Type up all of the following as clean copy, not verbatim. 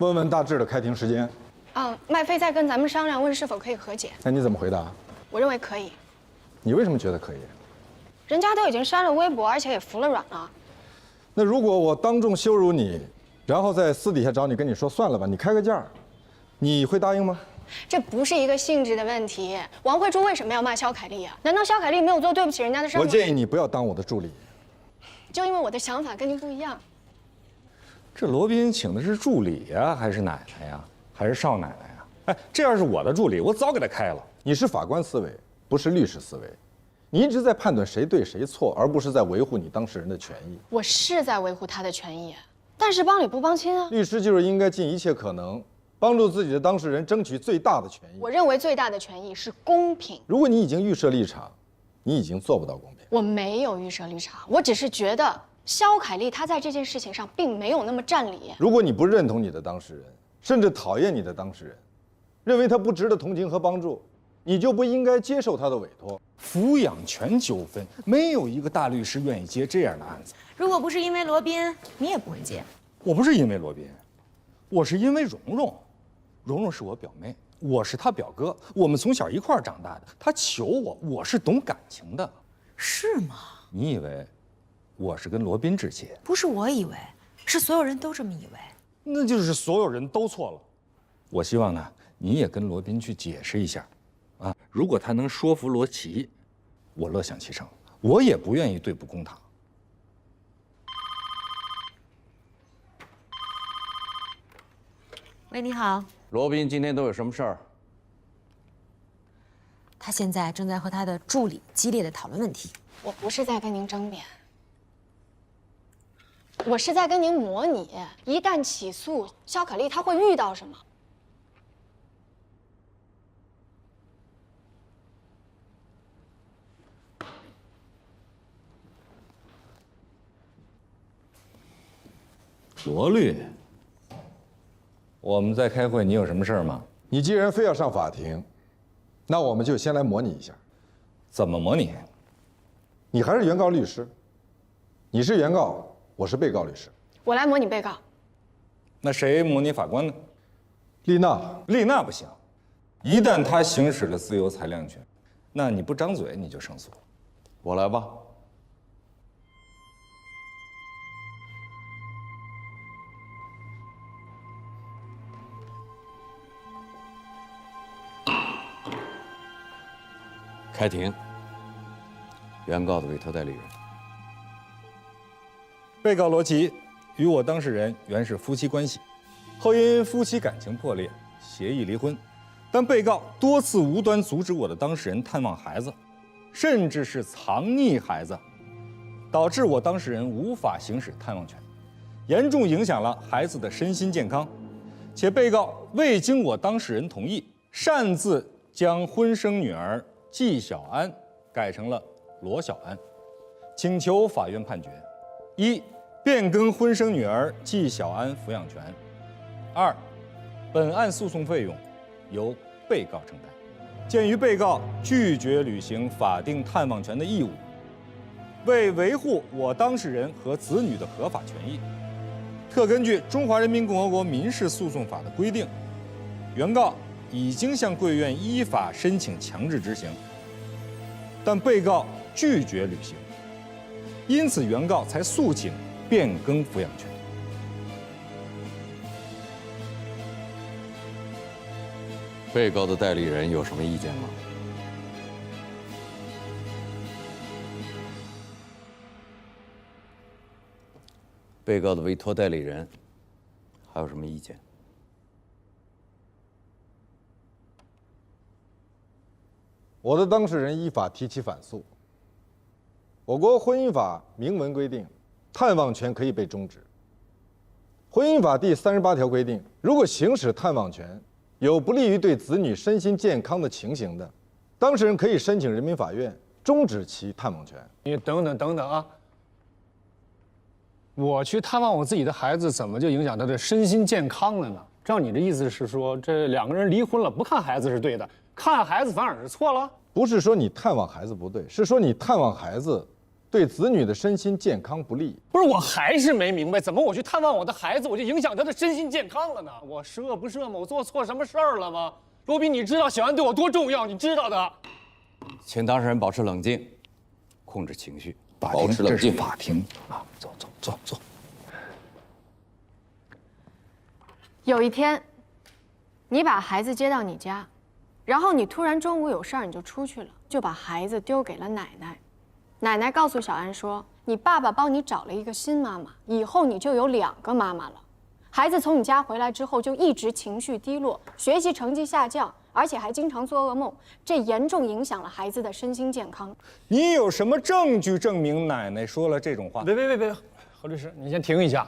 问问大致的开庭时间。麦飞在跟咱们商量，问是否可以和解。那你怎么回答？我认为可以。你为什么觉得可以？人家都已经删了微博，而且也服了软了。那如果我当众羞辱你，然后在私底下找你跟你说算了吧，你开个价，你会答应吗？这不是一个性质的问题。王慧珠为什么要骂肖凯丽啊？难道肖凯丽没有做对不起人家的事吗？我建议你不要当我的助理。就因为我的想法跟您不一样。这罗宾请的是助理呀，还是奶奶呀，还是少奶奶呀？哎，这要是我的助理，我早给他开了。你是法官思维，不是律师思维。你一直在判断谁对谁错，而不是在维护你当事人的权益。我是在维护他的权益，但是帮理不帮亲啊。律师就是应该尽一切可能，帮助自己的当事人争取最大的权益。我认为最大的权益是公平。如果你已经预设立场，你已经做不到公平。我没有预设立场，我只是觉得肖凯丽她在这件事情上并没有那么占理。如果你不认同你的当事人，甚至讨厌你的当事人，认为他不值得同情和帮助，你就不应该接受他的委托。抚养权纠纷，没有一个大律师愿意接这样的案子。如果不是因为罗宾，你也不会接。我不是因为罗宾，我是因为蓉蓉。蓉蓉是我表妹，我是她表哥，我们从小一块儿长大的。她求我，我是懂感情的。是吗？你以为我是跟罗宾致谢？不是我以为，是所有人都这么以为。那就是所有人都错了。我希望呢，你也跟罗宾去解释一下，啊，如果他能说服罗琦，我乐享其成。我也不愿意对簿公堂。喂，你好。罗宾今天都有什么事儿？他现在正在和他的助理激烈的讨论问题。我不是在跟您争辩，我是在跟您模拟，一旦起诉肖可丽，她会遇到什么。罗律，我们在开会，你有什么事儿吗？你既然非要上法庭，那我们就先来模拟一下。怎么模拟？你还是原告律师，你是原告，我是被告律师。我来模拟被告。那谁模拟法官呢？丽娜，丽娜不行，一旦她行使了自由裁量权，那你不张嘴你就胜诉。我来吧。开庭。原告的委托代理人。被告罗琦与我当事人原是夫妻关系，后因夫妻感情破裂，协议离婚。但被告多次无端阻止我的当事人探望孩子，甚至是藏匿孩子，导致我当事人无法行使探望权，严重影响了孩子的身心健康。且被告未经我当事人同意，擅自将婚生女儿纪晓安改成了罗小安，请求法院判决：一、变更婚生女儿纪晓安抚养权；二、本案诉讼费用由被告承担。鉴于被告拒绝履行法定探望权的义务，为维护我当事人和子女的合法权益，特根据《中华人民共和国民事诉讼法》的规定，原告已经向贵院依法申请强制执行，但被告拒绝履行，因此原告才诉请变更抚养权。被告的代理人有什么意见吗？被告的委托代理人还有什么意见？我的当事人依法提起反诉。我国婚姻法明文规定，探望权可以被终止。婚姻法第38条规定，如果行使探望权有不利于对子女身心健康的情形的，当事人可以申请人民法院终止其探望权。你等等啊！我去探望我自己的孩子，怎么就影响他的身心健康了呢？照你的意思是说，这两个人离婚了，不看孩子是对的，看孩子反而是错了？不是说你探望孩子不对，是说你探望孩子对子女的身心健康不利。不是，我还是没明白，怎么我去探望我的孩子，我就影响他的身心健康了呢？我十恶不赦吗？我做错什么事儿了吗？罗比，你知道小安对我多重要，你知道的。请当事人保持冷静，控制情绪，法庭保持冷静。这是法庭啊，坐。有一天，你把孩子接到你家，然后你突然中午有事儿，你就出去了，就把孩子丢给了奶奶。奶奶告诉小安说，你爸爸帮你找了一个新妈妈，以后你就有2个妈妈了。孩子从你家回来之后就一直情绪低落，学习成绩下降，而且还经常做噩梦，这严重影响了孩子的身心健康。你有什么证据证明奶奶说了这种话？别，何律师，你先停一下。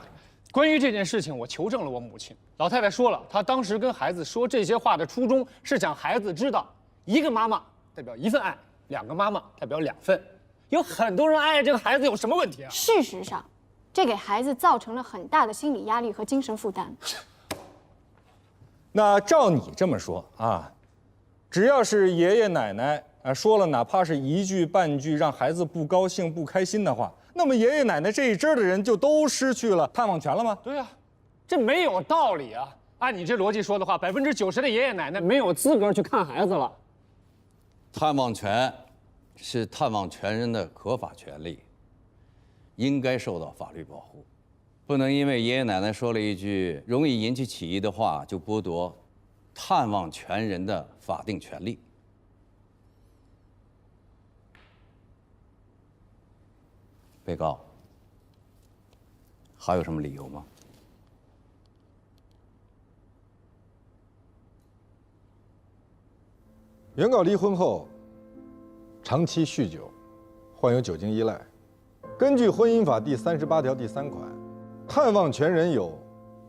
关于这件事情，我求证了我母亲。老太太说了，她当时跟孩子说这些话的初衷是想孩子知道，1个妈妈代表1份爱，2个妈妈代表2份。有很多人爱这个孩子有什么问题啊？事实上，这给孩子造成了很大的心理压力和精神负担。那照你这么说啊，只要是爷爷奶奶说了哪怕是1句半句让孩子不高兴不开心的话，那么爷爷奶奶这一支的人就都失去了探望权了吗？对呀，这没有道理啊！按你这逻辑说的话，90%的爷爷奶奶没有资格去看孩子了。探望权是探望权人的合法权利，应该受到法律保护，不能因为爷爷奶奶说了一句容易引起起疑的话，就剥夺探望权人的法定权利。被告，还有什么理由吗？原告离婚后，长期酗酒，患有酒精依赖。根据婚姻法第38条第3款，探望权人有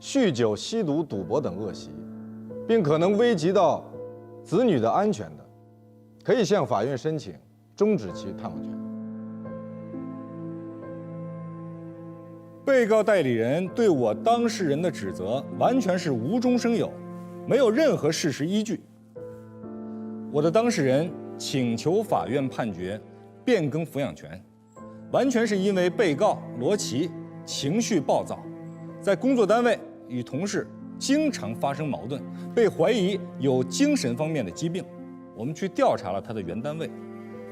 酗酒、吸毒、赌博等恶习，并可能危及到子女的安全的，可以向法院申请终止其探望权。被告代理人对我当事人的指责完全是无中生有，没有任何事实依据。我的当事人请求法院判决变更抚养权，完全是因为被告罗琦情绪暴躁，在工作单位与同事经常发生矛盾，被怀疑有精神方面的疾病。我们去调查了他的原单位，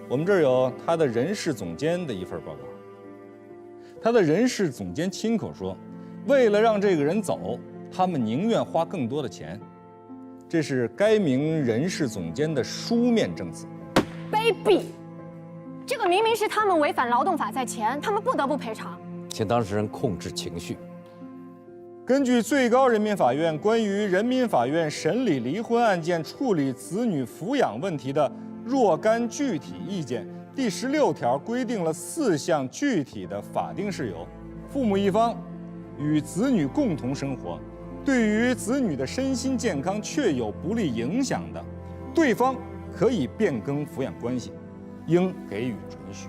我们这儿有他的人事总监的一份报告。他的人事总监亲口说，为了让这个人走，他们宁愿花更多的钱。这是该名人事总监的书面证词。卑鄙！这个明明是他们违反劳动法在前，他们不得不赔偿。请当事人控制情绪。根据最高人民法院关于人民法院审理离婚案件处理子女抚养问题的若干具体意见第16条规定了4项具体的法定事由：父母一方与子女共同生活，对于子女的身心健康确有不利影响的，对方可以变更抚养关系，应给予准许。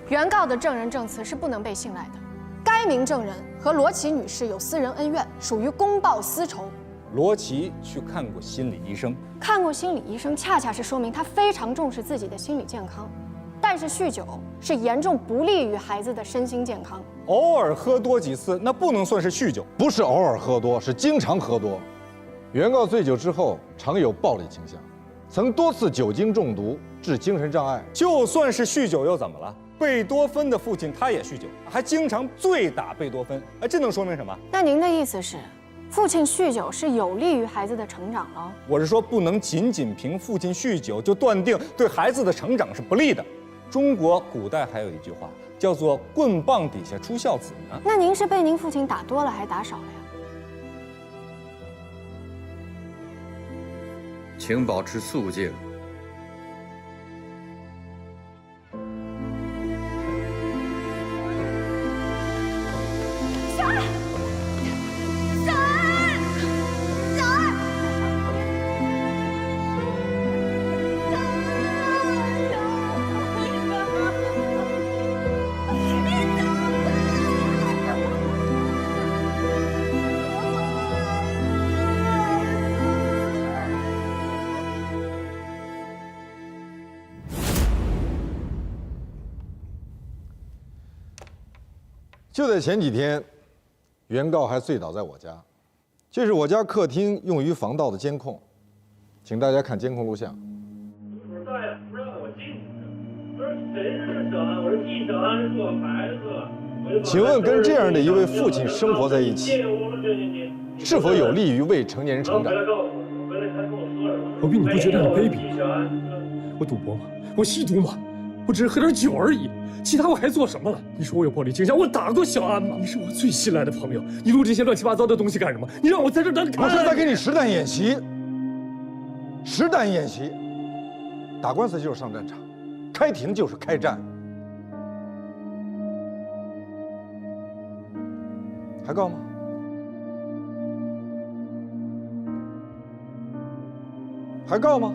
原告的证人证词是不能被信赖的。该名证人和罗琦女士有私人恩怨，属于公报私仇。罗琦去看过心理医生，看过心理医生，恰恰是说明他非常重视自己的心理健康。但是酗酒是严重不利于孩子的身心健康。偶尔喝多几次，那不能算是酗酒。不是偶尔喝多，是经常喝多。原告醉酒之后常有暴力倾向，曾多次酒精中毒致精神障碍。就算是酗酒又怎么了？贝多芬的父亲他也酗酒，还经常醉打贝多芬。哎，这能说明什么？那您的意思是，父亲酗酒是有利于孩子的成长喽？我是说，不能仅仅凭父亲酗酒就断定对孩子的成长是不利的。中国古代还有一句话叫做“棍棒底下出孝子”呢。那您是被您父亲打多了还打少了呀？请保持肃静。就在前几天，原告还醉倒在我家，这是我家客厅用于防盗的监控，请大家看监控录像。不是大爷不让我进去，他说谁是小安？我说替小安是我孩子。请问跟这样的一位父亲生活在一起，是否有利于未成年人成长？老毕，你不觉得很卑鄙？我赌博吗？我吸毒吗？我只是喝点酒而已，其他我还做什么了？你说我有暴力倾向，我打过小安吗？你是我最信赖的朋友，你录这些乱七八糟的东西干什么？你让我在这等你看？我是在给你实弹演习。实弹演习，打官司就是上战场，开庭就是开战。还告吗？还告吗？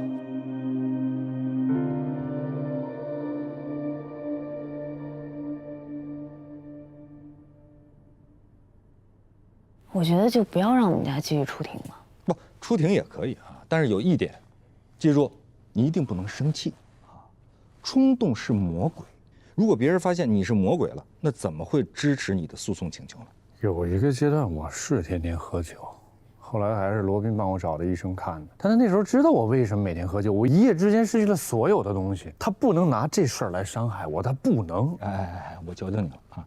我觉得就不要让我们家继续出庭了。不，出庭也可以啊，但是有一点，记住，你一定不能生气啊！冲动是魔鬼，如果别人发现你是魔鬼了，那怎么会支持你的诉讼请求呢？有一个阶段我是天天喝酒，后来还是罗宾帮我找的医生看的。但他那时候知道我为什么每天喝酒，我一夜之间失去了所有的东西。他不能拿这事儿来伤害我，他不能。哎，我纠正你了啊，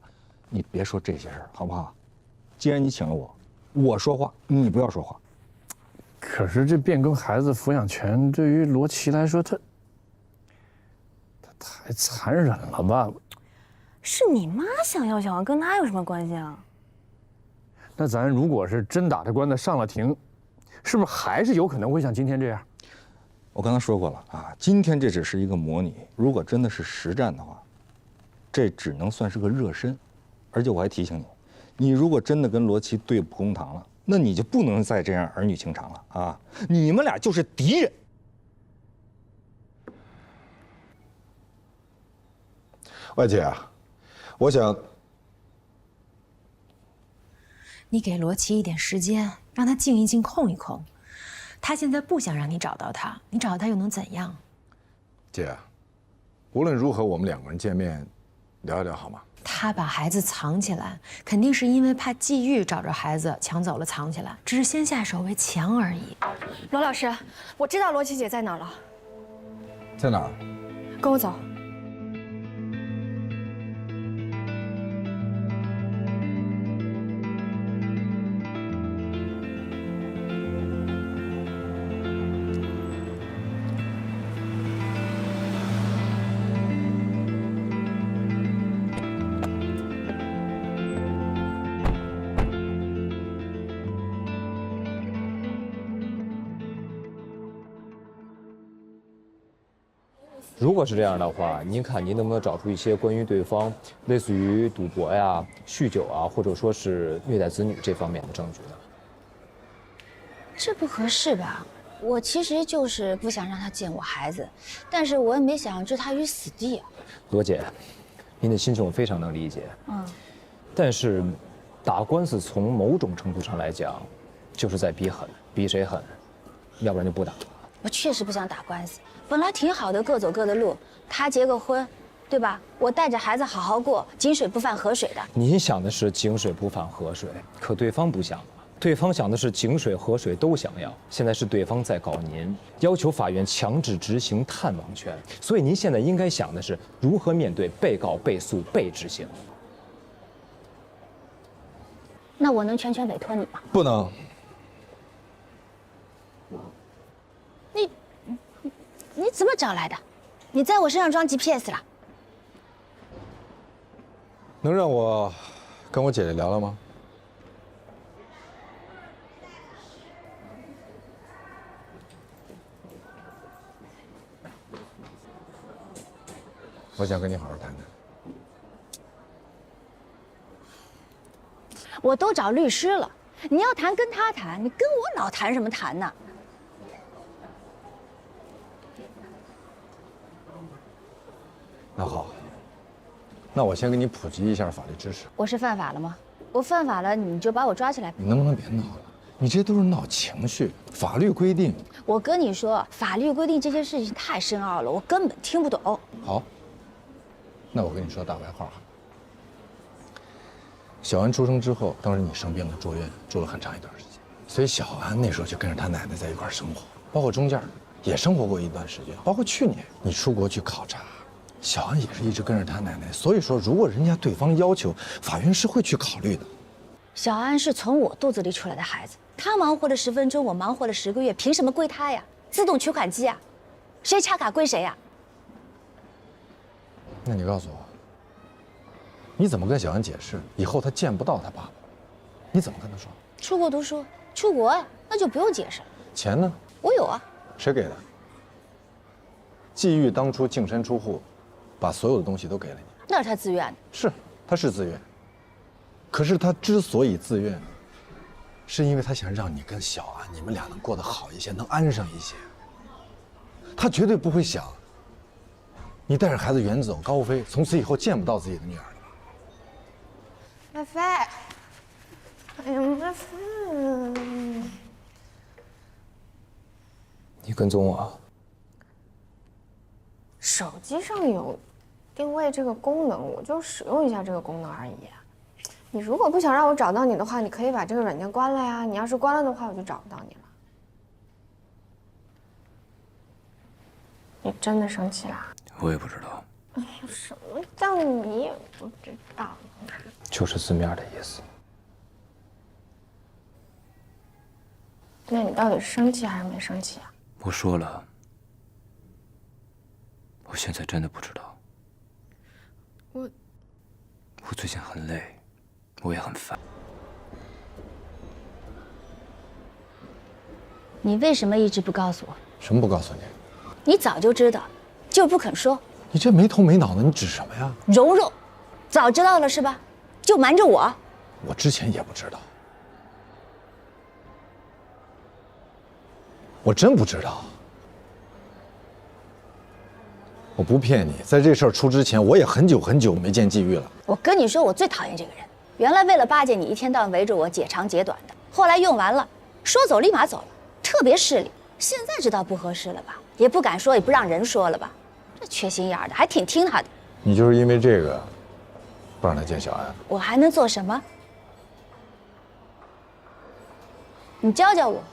你别说这些事儿，好不好？既然你请了我，我说话，你不要说话。可是这变更孩子抚养权对于罗琦来说，他太残忍了吧？是你妈想要小安，跟他有什么关系啊？那咱如果是真打着官司上了庭，是不是还是有可能会像今天这样？我刚才说过了啊，今天这只是一个模拟，如果真的是实战的话，这只能算是个热身。而且我还提醒你，你如果真的跟罗琦对簿公堂了，那你就不能再这样儿女情长了啊！你们俩就是敌人。外姐啊，我想你给罗琦一点时间，让他静一静，空一空。他现在不想让你找到他，你找到他又能怎样？姐，无论如何，我们两个人见面聊一聊好吗？他把孩子藏起来，肯定是因为怕季玉找着孩子抢走了藏起来，只是先下手为强而已。罗老师，我知道罗琦姐在哪儿了，在哪儿？跟我走。如果是这样的话，您看您能不能找出一些关于对方类似于赌博呀、酗酒啊，或者说是虐待子女这方面的证据呢？这不合适吧？我其实就是不想让他见我孩子，但是我也没想置他于死地啊。罗姐，您的心情我非常能理解。但是打官司从某种程度上来讲，就是在比狠，比谁狠，要不然就不打了。我确实不想打官司，本来挺好的，各走各的路。他结个婚，对吧？我带着孩子好好过，井水不犯河水的。您想的是井水不犯河水，可对方不想。对方想的是井水河水都想要，现在是对方在搞您，要求法院强制执行探望权，所以您现在应该想的是如何面对被告、被诉、被执行。那我能全权委托你吗？不能。你怎么找来的？你在我身上装 GPS 了？能让我跟我姐姐聊聊吗？我想跟你好好谈谈。我都找律师了，你要谈跟他谈，你跟我老谈什么谈呢？那好，那我先给你普及一下法律知识。我是犯法了吗？我犯法了，你就把我抓起来。你能不能别闹了？你这都是闹情绪。法律规定，我跟你说，法律规定这些事情太深奥了，我根本听不懂。好，那我跟你说大白话哈。小安出生之后，当时你生病了，住院，住了很长一段时间，所以小安那时候就跟着他奶奶在一块生活，包括中间也生活过一段时间，包括去年你出国去考察，小安也是一直跟着他奶奶。所以说，如果人家对方要求，法院是会去考虑的。小安是从我肚子里出来的孩子，他忙活了10分钟，我忙活了10个月，凭什么归他呀？自动取款机啊，谁插卡归谁呀？那你告诉我，你怎么跟小安解释以后他见不到他爸爸？你怎么跟他说？出国读书，出国呀，那就不用解释了。钱呢？我有啊。谁给的？季玉当初净身出户，把所有的东西都给了你。那是他自愿的。是，他是自愿。可是他之所以自愿，是因为他想让你跟小安你们俩能过得好一些，能安上一些。他绝对不会想你带着孩子远走高飞，从此以后见不到自己的女儿了吧？麦飞，哎呀，麦飞，你跟踪我？手机上有定位这个功能，我就使用一下这个功能而已。你如果不想让我找到你的话，你可以把这个软件关了呀。你要是关了的话，我就找不到你了。你真的生气啦？我也不知道。哎呀，什么叫你也不知道？就是字面的意思。那你到底是生气还是没生气啊？我说了，我现在真的不知道。我最近很累，我也很烦。你为什么一直不告诉我？什么不告诉你？你早就知道，就不肯说。你这没头没脑的，你指什么呀？蓉蓉，早知道了是吧？就瞒着我。我之前也不知道，我真不知道。我不骗你，在这事儿出之前，我也很久很久没见季玉了。我跟你说，我最讨厌这个人。原来为了巴结你，一天到晚围着我解长解短的，后来用完了，说走立马走了，特别势利。现在知道不合适了吧？也不敢说，也不让人说了吧？这缺心眼的，还挺听他的。你就是因为这个，不让他见小安？我还能做什么？你教教我，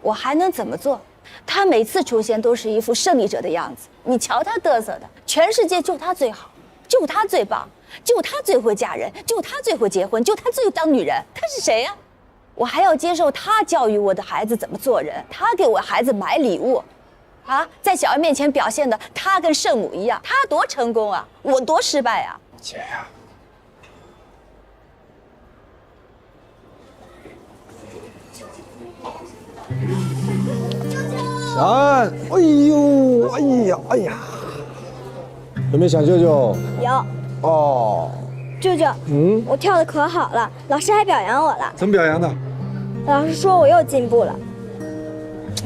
我还能怎么做？他每次出现都是一副胜利者的样子，你瞧他嘚瑟的，全世界就他最好，就他最棒，就他最会嫁人，就他最会结婚，就他最会当女人。他是谁呀？我还要接受他教育我的孩子怎么做人，他给我孩子买礼物，啊，在小安面前表现的他跟圣母一样，他多成功啊，我多失败啊！姐呀，小安，哎呦，哎呀，有没有想舅舅？有。哦，舅舅，我跳的可好了，老师还表扬我了。怎么表扬的？老师说我又进步了。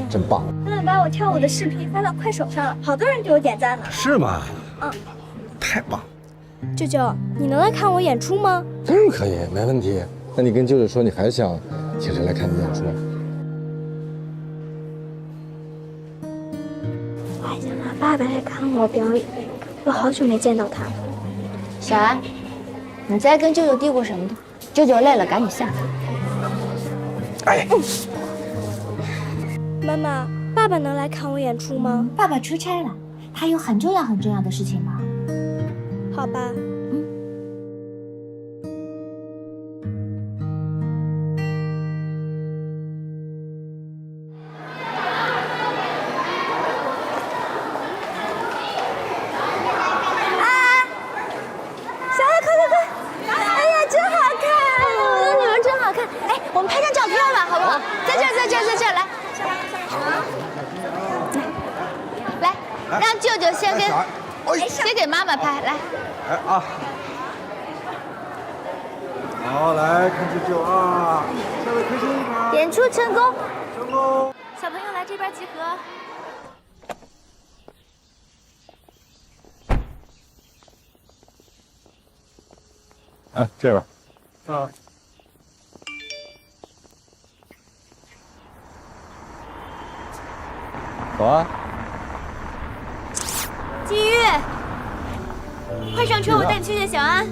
真棒！他们把我跳舞的视频发到快手上了，好多人给我点赞呢。是吗？嗯，太棒！舅舅，你能来看我演出吗？当然可以，没问题。那你跟舅舅说，你还想请谁来看你演出？我还想让爸爸来看我表演，我好久没见到他了。小安，你在跟舅舅嘀咕什么呢？舅舅累了，赶紧下去。哎。妈妈，爸爸能来看我演出吗？爸爸出差了，他有很重要的事情忙。好吧。让舅舅先给妈妈拍，来。来啊！好，来看舅舅啊！下面开心一点。演出成功！成功！小朋友来这边集合。哎，这边。啊。走啊！季玉，快上车，我带你去见小安。